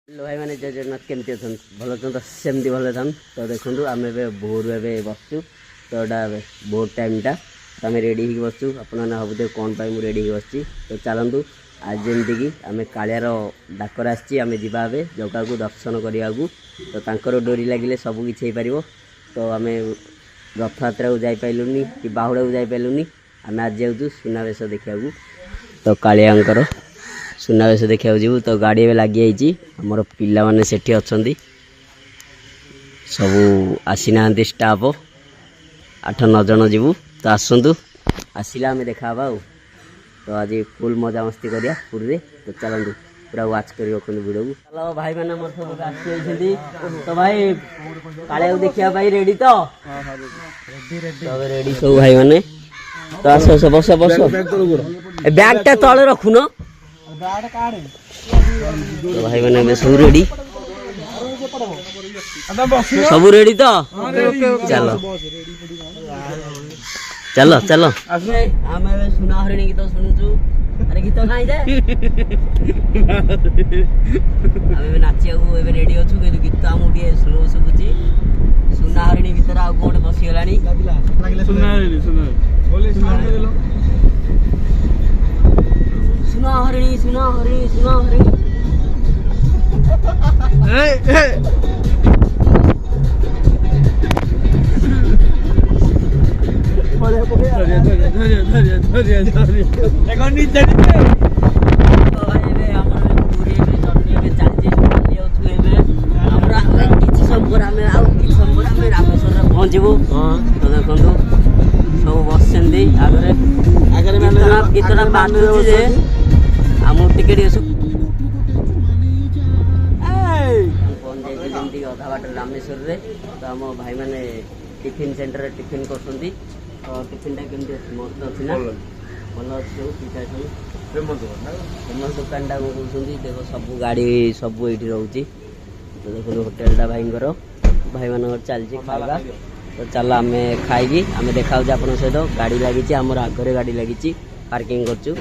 Hello भाई मैंने जय जगन्नाथ केमती अच्छा भल अच्छा सेमती भल था तो देखो आम भोर बसचु तो भोर टाइमटा तो आम रेडी हो बसचु आपने भावुथे कौन पाई मुझे रेडी हो बस तो चलतु आज जमीक आम कालियार डाकर आम जा जगह को दर्शन करने तो तांकर डोरी लगिले सबकि हो पार तो आम रथ यात्रा को जापारूनी कि बाहुड़ा को जापारूनी आम आज जाऊँ सुनावेश देखा तो कालियांकर सुनावेश देखा जीव तो गाड़ी ए लगी आमर पिला माने सेठी अच्छी सबू आसीना स्टाफ 8-9 जन जीवु तो आसतु आसला आम देखा तो आज फुल मजा मस्ती करिया पुरी तो चलतु पूरा वाच कर रखु वीडियो को चलो भाई मैंने मोर सब आसी तो भाई काले देखा भाई रेडी तो रेडी सब भाई मैंने तो आस बस बस बैग टा तले रखुन तो भाई मैंने सब रेडी सब रेडी तो चलो चलो चलो आम सुना हरिणी गीत शुणुचु अरे गीत कहीं जाए आम नाचिया रेडी अच्छु कि गीत आम स्लो शुभुची सुना हरिणी गीत गोटे बसीगला सुना हरिणी सुना हरिणी सुना हरिणी पहुँचबू तो देखो सब बस आगे गीतटा बाजुचे आम टिके अधा बाट रामेश्वर रे तो आम भाई मैंने टिफिन सेंटर टिफिन कर टिफिन केमती मस्त अच्छी ना भल अच्छे सब फेमस दुकान टा कहते देख सब गाड़ी सब ये रोचे तो देखो होटेलटा भाई भाई मान चलती खावा तो चलो आम खाई आम देखा आप सहित गाड़ी लगी आम आगे गाड़ी लगी पार्किंग करूँ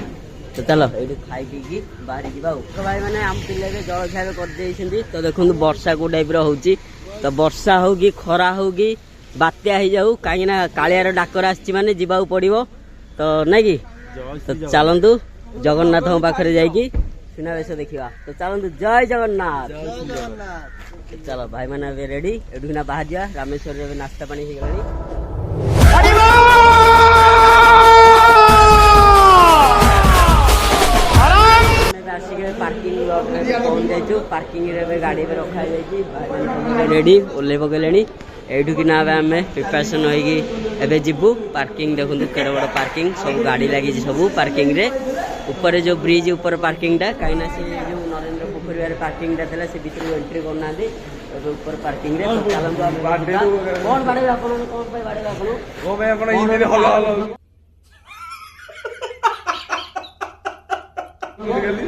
तो चलो ये खाई पी बाहरी जा तो भाई मैंने आम पिले जलखिया कर तो देखो वर्षा को टाइप होची तो वर्षा हो कि खरा हो कि बात्या हो जाऊ कहीं कालियार डाकर आसी माने जीवाक पड़ो तो नहीं कि तो चलतु जगन्नाथ पाखे जाकि सुनावेश देखा तो चलतु जय जगन्नाथ चलो भाई मैंने रेडी एठूना बाहर जा रामेश्वर नास्ता पानी हो गला पार्किंग पहुंच जाइए पार्किंग गाड़ी में रखा रेडी ओल्ले पकड़े एठू कि आम प्रिपेरेसन हो जीवु पार्किंग देखो केड़ बड़ पार्किंग सब गाड़ी लगी सब पार्किंग रे ऊपर जो ब्रिज ऊपर पार्किंग टा कहीं से जो नरेंद्र पोखरी पार्किंग टा थी से भीतर एंट्री करना ऊपर पार्किंग रे कौन बाड़े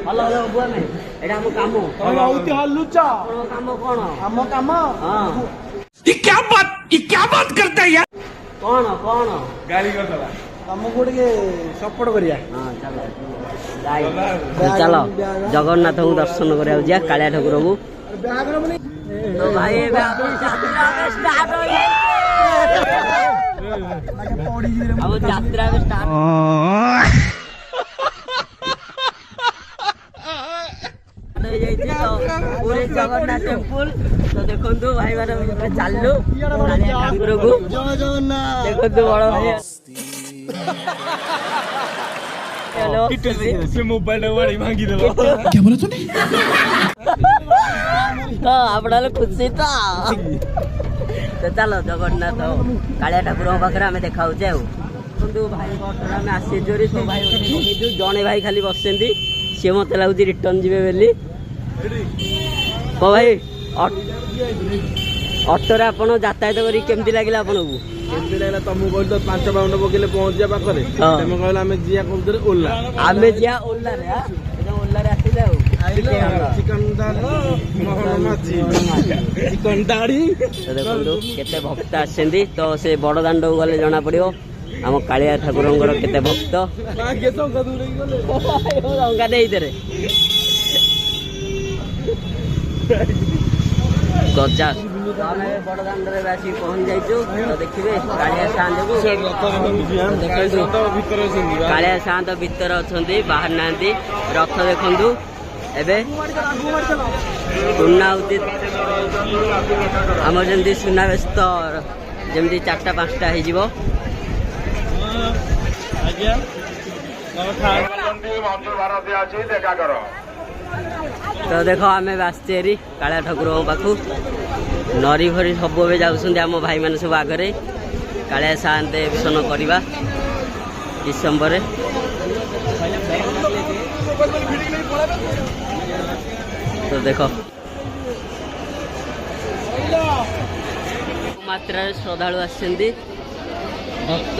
हेलो हेलो बुआ में एटा हम काम औती हल्लुचा काम कोन हम काम हां ये क्या बात करता है यार कौन कौन गाड़ी करतला हम कोड के सपोर्ट करिया हां चलो चलो जगन्नाथ को दर्शन करिया जा कालिया ठाकुर को तो भाई यात्रा स्टार्ट हो गई अब यात्रा स्टार्ट पूरे जगन्नाथ टेम्पल तो देखो भाई मैंने चलू ठाकुर को देखो बड़ भाई तो आप खुशी तो चलो जगन्नाथ कालिया ठाकुर पाखे आम देखा भाई आम आसी जोरी सब भाई जड़े भाई खाली बस सी मत लगुच रिटर्न जी बोली भाई अटोरे आप यातायात करमती लगे आपको केमती लगला तुमको कहली तो 5 पाउंड पकेले पहुंच जा पाखरे तुम कहला आमे जिया कोदरे ओला आमे जिया ओला रे एकदम ओला रे आसी जाऊ चिकन दाली मोहन माछी चिकन दाढ़ी देखो केते भक्त आछेंदी तो से बड़ दांड गले जना पड़ियो आम कालिया ठाकुर केते भक्त ଗଜା ଆମେ ବଡ଼ ଦାଣ୍ଡରେ ଆସି ପହଞ୍ଚି ଯାଇଛୁ। ତ ଦେଖିବେ କାଳିଆ ସାଆନ୍ତକୁ କାଳିଆ ସାଆନ୍ତ ଭିତରେ ଅଛନ୍ତି, ବାହାରି ନାହାନ୍ତି। ରଥ ଦେଖନ୍ତୁ ଏବେ ପୂର୍ଣ୍ଣାହୁତି ଆମର ଯେମିତି ସୁନାବେଶ ତ ଯେମିତି 4ଟା 5ଟା ହେଇଯିବ। ତ ଦେଖ ଆମେ ଆସିଛେ ଏରି କାଳିଆ ଠାକୁରଙ୍କ ପାଖକୁ। ନରି ଫରି ସବୁ ଏବେ ଯାଉଛନ୍ତି ଆମ ଭାଇମାନେ ସବୁ ଆଗରେ। କାଳିଆ ସାଆନ୍ତ ଦର୍ଶନ କରିବା ଡିସେମ୍ବରରେ। ତ ଦେଖ ମାତ୍ରାରେ ଶ୍ରଦ୍ଧାଳୁ ଆସିଛନ୍ତି ଭକ୍ତ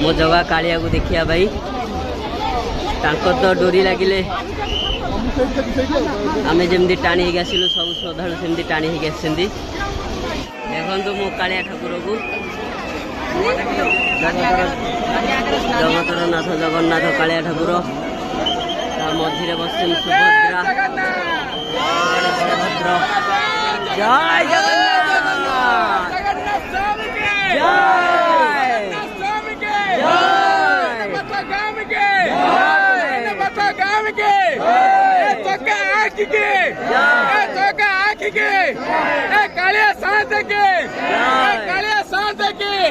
ମୋ ଜଗା କାଳିଆକୁ ଦେଖିବା ପାଇଁ। ତାଙ୍କର ତ ଡୋରି ଲାଗିଲେ ଆମେ ଯେମିତି ଟାଣି ହେଇକି ଆସିଲୁ, ସବୁ ଶ୍ରଦ୍ଧାଳୁ ସେମିତି ଟାଣି ହେଇକି ଆସିଛନ୍ତି। ଦେଖନ୍ତୁ ମୋ କାଳିଆ ଠାକୁରକୁ, ଜଗତର ନାଥ ଜଗନ୍ନାଥ କାଳିଆ ଠାକୁର। ତା ମଝିରେ ବସିଛନ୍ତି ସୁଭଦ୍ରା, ବଳଭଦ୍ର। ଜୟ ଜଗନ୍ନାଥ, कालिया साथ के कालिया साथ के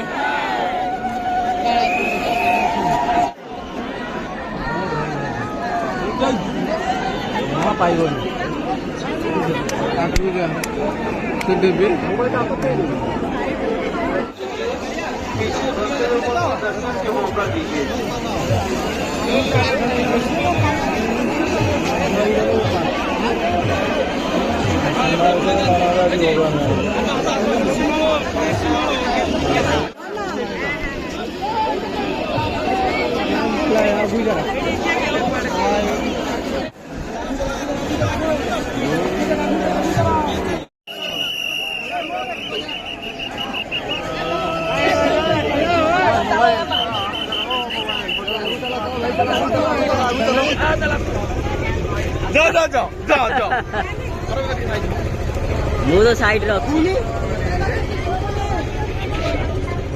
ମୁଁ ତ ସାଇଡରେ ଅଛି।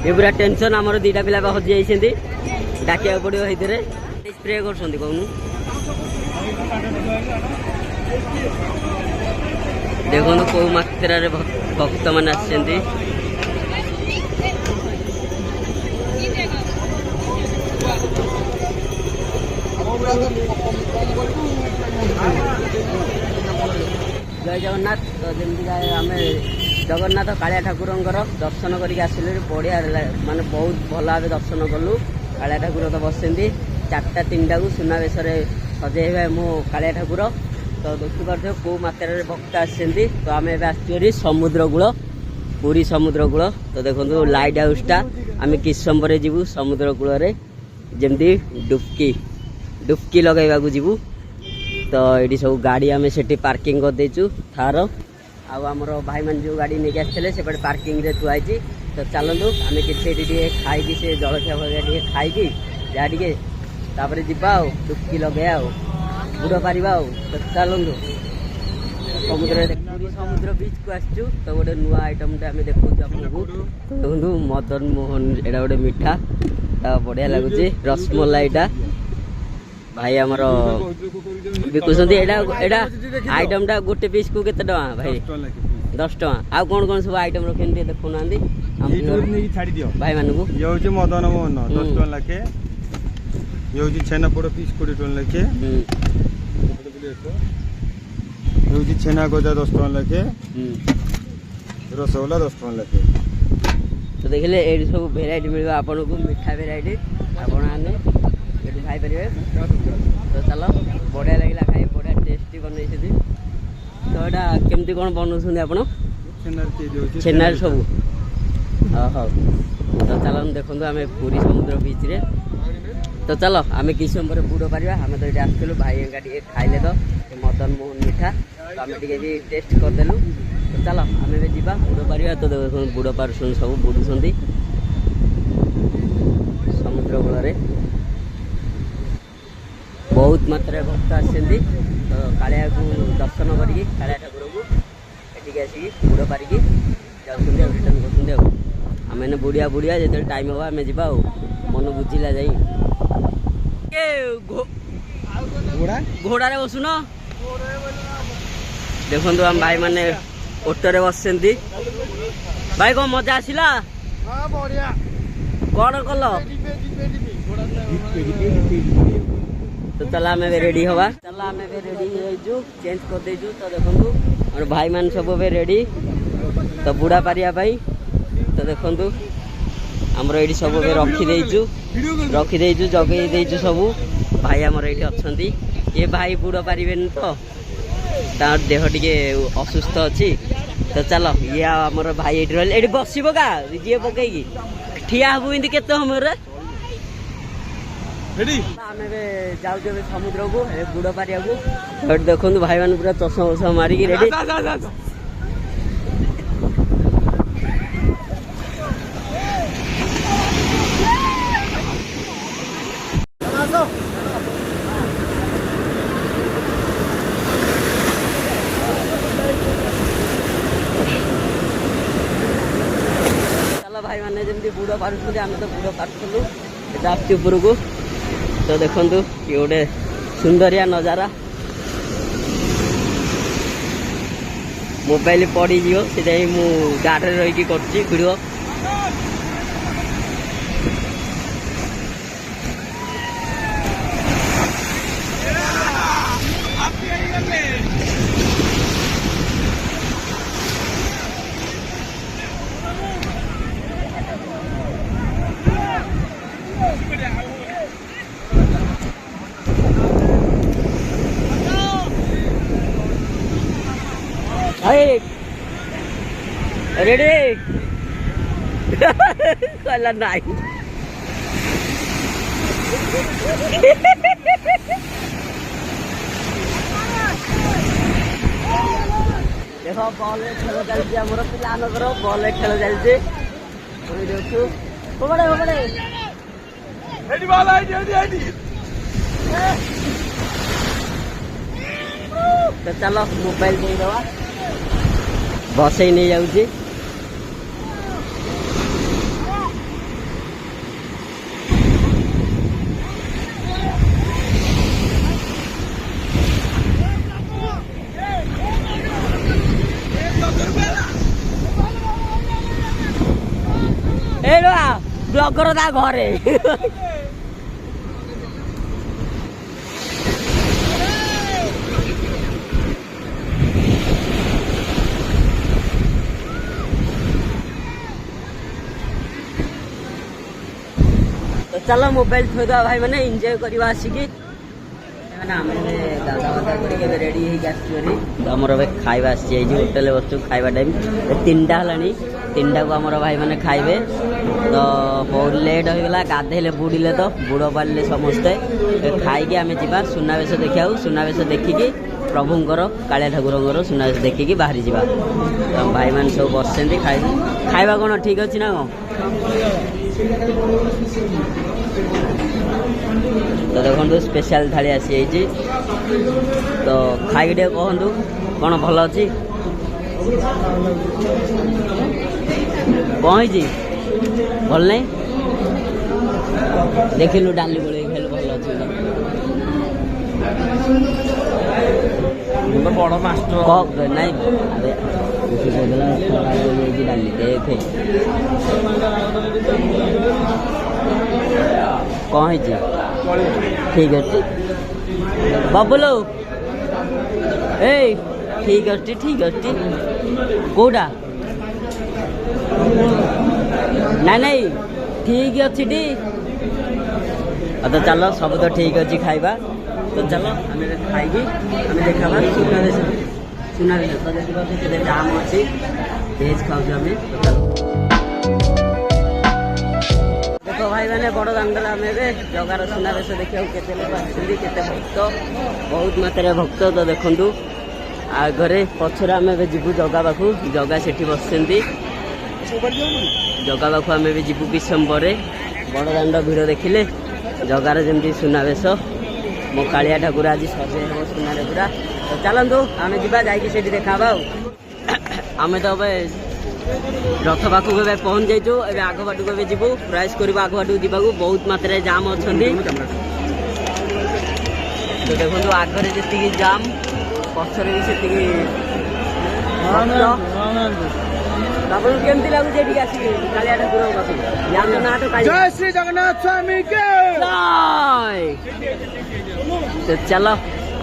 ଏ ପୁରା ଟେନସନ। ଆମର 2ଟା ପିଲା ହଜି ଯାଇଛନ୍ତି, ଡାକିବାକୁ ପଡିବ। ସେଇଥିରେ ସ୍ପ୍ରେ କରୁଛନ୍ତି କହୁନୁ। ଦେଖନ୍ତୁ କୋଉ ମାତ୍ରାରେ ଭକ୍ତମାନେ ଆସିଛନ୍ତି। ଜୟ ଜଗନ୍ନାଥ। ତ ଯେମିତିକା ଆମେ ଜଗନ୍ନାଥ କାଳିଆ ଠାକୁରଙ୍କର ଦର୍ଶନ କରିକି ଆସିଲୁ। ବଢ଼ିଆ ମାନେ ବହୁତ ଭଲ ଭାବେ ଦର୍ଶନ କଲୁ। କାଳିଆ ଠାକୁର ତ ବସିଛନ୍ତି 4ଟା 3ଟାକୁ ସୁନାବେଶରେ ସଜେଇବେ ମୋ କାଳିଆ ଠାକୁର। ତ ଦେଖିପାରୁଥିବେ କୋଉ ମାତ୍ରାରେ ଭକ୍ତ ଆସିଛନ୍ତି। ତ ଆମେ ଏବେ ଆସିଛୁ ଏଠି ସମୁଦ୍ର କୂଳ, ପୁରୀ ସମୁଦ୍ର କୂଳ। ତ ଦେଖନ୍ତୁ ଲାଇଟ୍ ହାଉସ୍ଟା। ଆମେ କିଛି ସମୟ ପରେ ଯିବୁ ସମୁଦ୍ର କୂଳରେ, ଯେମିତି ଡୁବକି ଲଗାଇବାକୁ ଯିବୁ। ତ ଏଠି ସବୁ ଗାଡ଼ି ଆମେ ସେଠି ପାର୍କିଂ କରିଦେଇଛୁ ଥାର। ଆଉ ଆମର ଭାଇମାନେ ଯେଉଁ ଗାଡ଼ି ନେଇକି ଆସିଥିଲେ ସେପଟେ ପାର୍କିଂରେ ଥୁଆ ହେଇଛି। ତ ଚାଲନ୍ତୁ ଆମେ କିଛି ଏଠି ଟିକେ ଖାଇକି, ସେ ଜଳଖିଆ ଫଳଖିଆ ଟିକେ ଖାଇକି ଯାହା ଟିକେ ତାପରେ ଯିବା ଆଉ ଡୁବକି ଲଗେଇବା ଆଉ ବୁଡ଼ ପାରିବା ଆଉ। ତ ଚାଲନ୍ତୁ ସମୁଦ୍ରରେ ପୁରୀ ସମୁଦ୍ର ବିଚ୍କୁ ଆସିଛୁ। ତ ଗୋଟେ ନୂଆ ଆଇଟମ୍ଟେ ଆମେ ଦେଖାଉଛୁ ଆପଣଙ୍କୁ। ଦେଖନ୍ତୁ ମଦନ ମୋହନ, ଏଇଟା ଗୋଟେ ମିଠା, ବଢ଼ିଆ ଲାଗୁଛି। ରସମଲାଇଟା ଭାଇ ଆମର ବିକୁଛନ୍ତି। ଏଇଟା ଆଇଟମ୍ଟା ଗୋଟେ ପିସ୍କୁ କେତେ ଟଙ୍କା ଭାଇ? 10 ଟଙ୍କା। ଆଉ କ'ଣ କ'ଣ ସବୁ ଆଇଟମ୍ ରଖିଛନ୍ତି ଟିକେ ଦେଖୁନାହାନ୍ତି ଭାଇମାନଙ୍କୁ। ଇଏ ହେଉଛି ମଦନ ମୋହନ 10 ଟଙ୍କା ଲେଖେ। ଇଏ ହେଉଛି ଛେନାପୋଡ଼ ପିସ୍ 20 ଟଙ୍କା ଲେଖେ। ଇଏ ହେଉଛି ଛେନା ଗଜା 10 ଟଙ୍କା ଲେଖେ। ରସଗୋଲା 10 ଟଙ୍କା ଲେଖେ। ତ ଦେଖିଲେ ଏଇଠି ସବୁ ଭେରାଇଟି ମିଳିବ ଆପଣଙ୍କୁ, ମିଠା ଭେରାଇଟି ଆପଣ ଆନେ ଏଠି ଖାଇପାରିବେ। ତ ଚାଲ, ବଢ଼ିଆ ଲାଗିଲା ଖାଇ, ବଢ଼ିଆ ଟେଷ୍ଟି ବନେଇଛନ୍ତି। ତ ଏଇଟା କେମିତି କ'ଣ ବନାଉଛନ୍ତି ଆପଣ? ଛେନାରେ ସବୁ। ହଉ ତ ଚାଲନ୍ତୁ ଦେଖନ୍ତୁ ଆମେ ପୁରୀ ସମୁଦ୍ର ବିଚ୍ରେ। ତ ଚାଲ ଆମେ କିଛି ସମୟ ପରେ ବୁଡ଼ ପାରିବା। ଆମେ ତ ଏଠି ଆସିଥିଲୁ, ଭାଇ ଏକା ଟିକେ ଖାଇଲେ ତ ମଦନ ମୋହନ ମିଠା, ତ ଆମେ ଟିକେ ବି ଟେଷ୍ଟ କରିଦେଲୁ। ତ ଚାଲ ଆମେ ଏବେ ଯିବା ବୁଡ଼ ପାରିବା। ତ ଦେଖନ୍ତୁ ବୁଡ଼ ପାରୁଛନ୍ତି, ସବୁ ବୁଡ଼ୁଛନ୍ତି ସମୁଦ୍ର କୂଳରେ। ବହୁତ ମାତ୍ରାରେ ଭକ୍ତ ଆସିଛନ୍ତି। ତ कालिया को दर्शन करिकी कालिया ठाकुर को एटिक आसिकी बुड़ पारिकी जाऊँ रिटर्न कर आम बुड़िया बुड़िया जो टाइम हम आम जा मन बुझिला जा घोड़ा बसुन देखो आम भाई मैंने ऑटो बस भाई कौन मजा आसला कौन कल तो चला आम रेडी हवा चला आम रेडी चेंज कर देजु तो देखो और भाई मान सब रेडी तो बुड़ा पारिया तो देखो आमर ये सब रखीदेजु जगई देजु सब भाई आमर ये अच्छा ये भाई बुड़ पारे तो देह टे असुस्थ अच्छी तो चलो ये आमर भाई ये रही बस का जी पकईकी ठिया हबू इनती के समय आम जाऊ समुद्र को बुड़ पारिया देखो भाई मान पूरा चषमा वषमा मारिकी रेडी भाई मैंने जमी बुड़ पार्टी आम तो बुड़ पार्लु एटा आपर को तो देखु ये गोटे सुंदरिया नजारा मोबाइल पड़ज से मु गाड़ी रही वीडियो रेडी कला नाई देख बल खेल चलती आम पिलानकर बल खेल चलती तो चलो मोबाइल देदवा बस ही नहीं जाऊँगी ब्लगर ता घरे तो चलो मोबाइल थोड़ा भाई मैंने एंजॉय करवा आसिकी गाधा वाधा कर रेडी तो आमर खाଇବା आसी होटेल बस खाଇବା टाइम 3टा है 3टा को आमर भाई मैंने खाइबे तो बहुत लेट होगा गाधेले बुड़िले तो बुड़ पारे समस्ते खाई आम जा सुनावेश देखा सुनावेश देखिकी प्रभुंर कालिया ठाकुर सुनावेश देखिकी बाहरी जा तो भाई मैंने सब बस खाଇବା कौन ठीक अच्छी ना तो देखो स्पेशल थाली आसी तो खाई कहतु कौन भल अच्छी कौन भल नहीं देखिलु डाली गोल खेल भल अच्छे बड़ मास्टर नहीं डाली देखे कौन ठीक अच्छे बबुलू ए ठीक अच्छे कौटा नहीं ठीक अच्छी टी तो चलो सब तो ठीक अच्छी खाइबा तो चलो आम खाई आम देखा सुनावेश तो देखिए जाम अच्छी भेज खाऊ देखो भाई मैंने बड़ दांडा आम जगार सुनावेश देखा केते लोक आसुँच केते भक्त बहुत मात्रा भक्त तो देखु आगे पछर आम जीवु जगा पाखु जगा से बस जगा पाखु आम भी जीवु किस समय बड़ दांड भिड़ देखिले जगार जमी सुनावेश मो कालिया ठाकुर आज सजे हम सुनारे पूरा तो चलतु आम जा जाकि देखा आम तो रथ पाखक पहुँच जाइचु ए आग बाटू जीवु प्रयास कर आग बाटू जावाक बहुत मात्रा जाम अच्छा तो देखो आगे जी जाम पछर भी से केमती लगुच कालिया ठाकुर ना तो जय श्री जगन्नाथ स्वामी के तो चलो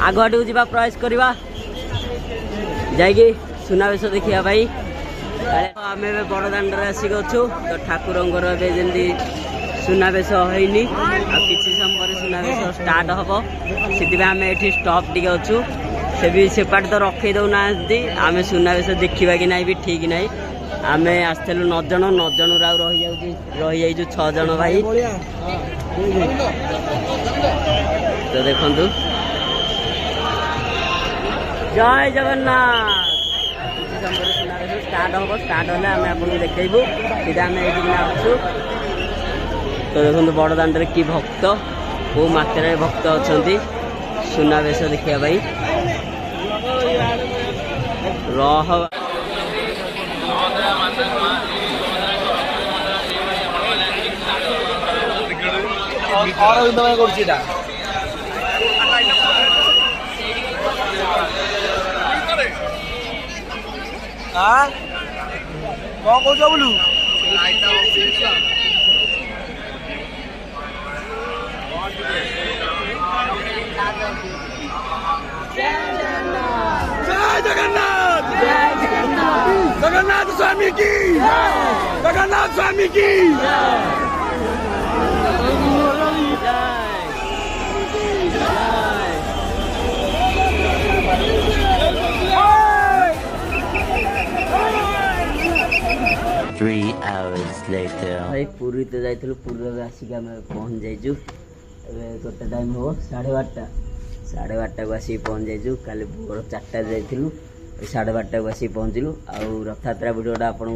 आग बाटू जा प्रयास करवा सुनावेश देखा भाई आम बड़दाण्ड आसिक अच्छु तो ठाकुर जमी सुनावेश होनी किसी समय पर सुनावेश स्टार्ट हम से आम ये स्टप टे अच्छु से भी सेपाट तो रखे दौना आम सुनावेश देखा कि ना भी ठीक ना आम आसलु 9 जन रही जाइए 6 जन भाई तो देखु जय जगन्नाथ स्टार्ट हम स्टार्ट है आम आपको देखू सीधा आम ये अच्छु तो देखो बड़दाण्ड कि भक्त बहु मात्रा भक्त अच्छा सुनावेश देखा भाई रह कौन कौन बोलू जय जगन्नाथ जगन्नाथ स्वामी की जगन्नाथ स्वामी की भाई पुरी तो जाइलु पुरी आसिक आम पहुँच जाइचु गोटे टाइम हम 12:30 को आसिक पहुँच जाइचु काली भोर 4टा जाइलु 12:30 को आसिक पहुँचलु आउ रथयात्रा भिडियोटा आपन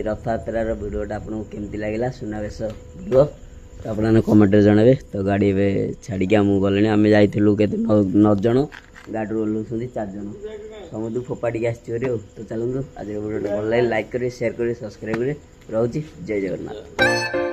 रथयात्रार भिडियोटा आपको केमती लगे सुनावेश भिडियो तो आपने कमेंट जनइबे तो गाड़ी ए छाड़ी आम गले आम जाइलु के 9 जन गाड़ी ओह्लौं 4 जन समूह फोपाड़ी आसो तो चलते आज भिडियो भल लगे लाइक करें शेयर करें सब्सक्राइब करें रोची जय जगन्नाथ।